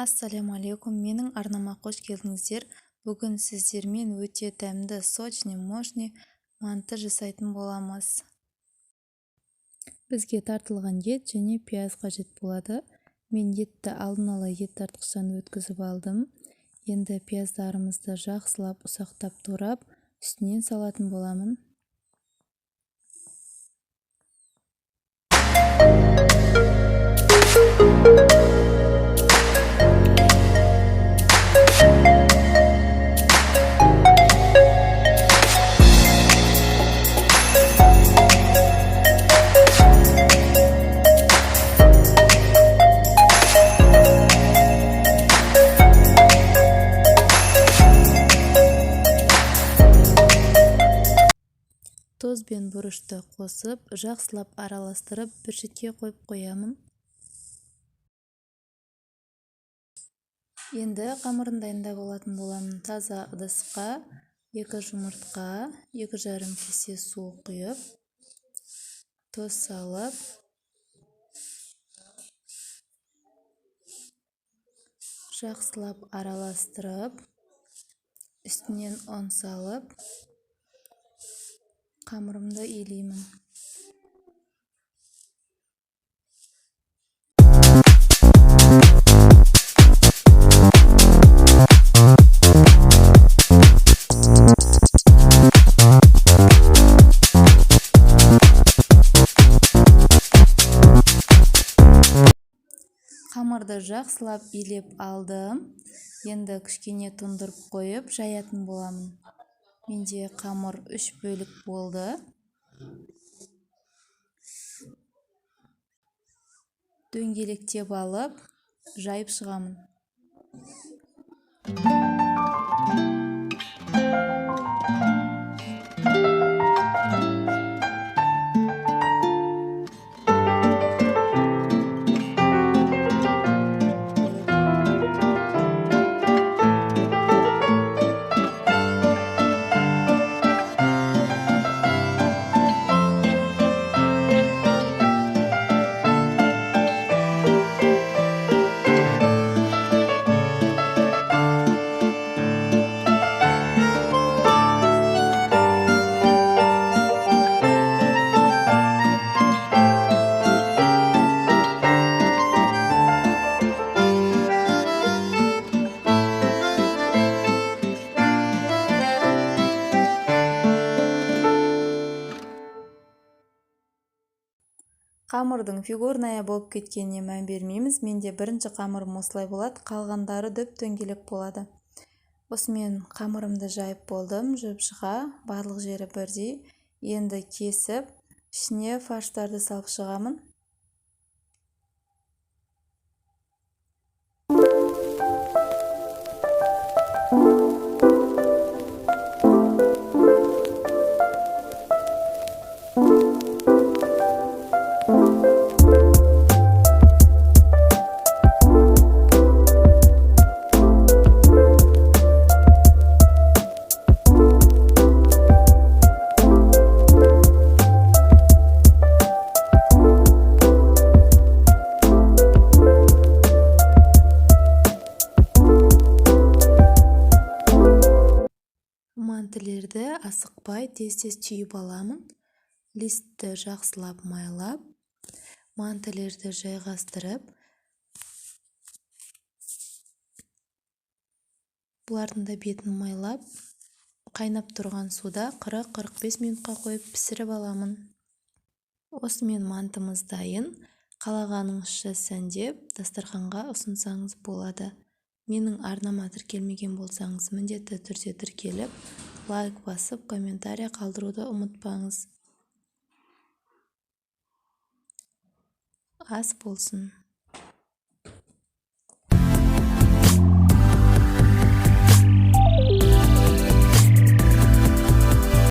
Ассаляму-алейкум, менің арнама қош келдіңіздер. Бүгін сіздермен өте дәмді сочный, мощный манты жасайтын боламыз. Бізге тартылған ет және пияз қажет болады. Мен етті алдын ала ет тартқыштан өткізіп алдым. Енді пияздарымызды жақсылап ұсақтап турап, үстінен салатын боламын. Тоз бен бұрышты қосып, жақсылап араластырып, бір шетке қойып қоямын. Енді қамырын дайындап алатын боламын. Таза ыдысқа 2 жұмыртқа, 2,5 кесе су құйып, тоз салып, жақсылап араластырып, үстінен ұн салып, қамырымды илеймін. Қамырды жақсылап илеп алдым. Енді кішкене тұндырып қойып, жаятын боламын. Менде қамыр 3 бөлік болды. Дөңгелектеп алып, жайып шығамын. Қамырдың фигурная болып кеткеніне мән бермейміз. Менде бірінші қамырым осылай болады, қалғандары дөп-дөңгелек болады. Осымен қамырымды жайып болдым, жіп-жыға, барлық жері бірдей. Енді кесіп, ішіне фарштарды салып шығамын. Мантілерді асықпай тез-тез түйіп аламын. Листті жақсылап майлап, мантілерді жайғастырып, бұлардың да бетін майлап, қайнап тұрған суда 40-45 минутқа қойып пісіріп аламын. Осымен мантымыз дайын. Қалағаныңызша сәндеп, дастарханға ұсынсаңыз болады. Менің арнама тіркелмеген болсаңыз, міндетті түрде тіркеліп, лайк басып, комментарий қалдыруды ұмытпаңыз. Ас болсын.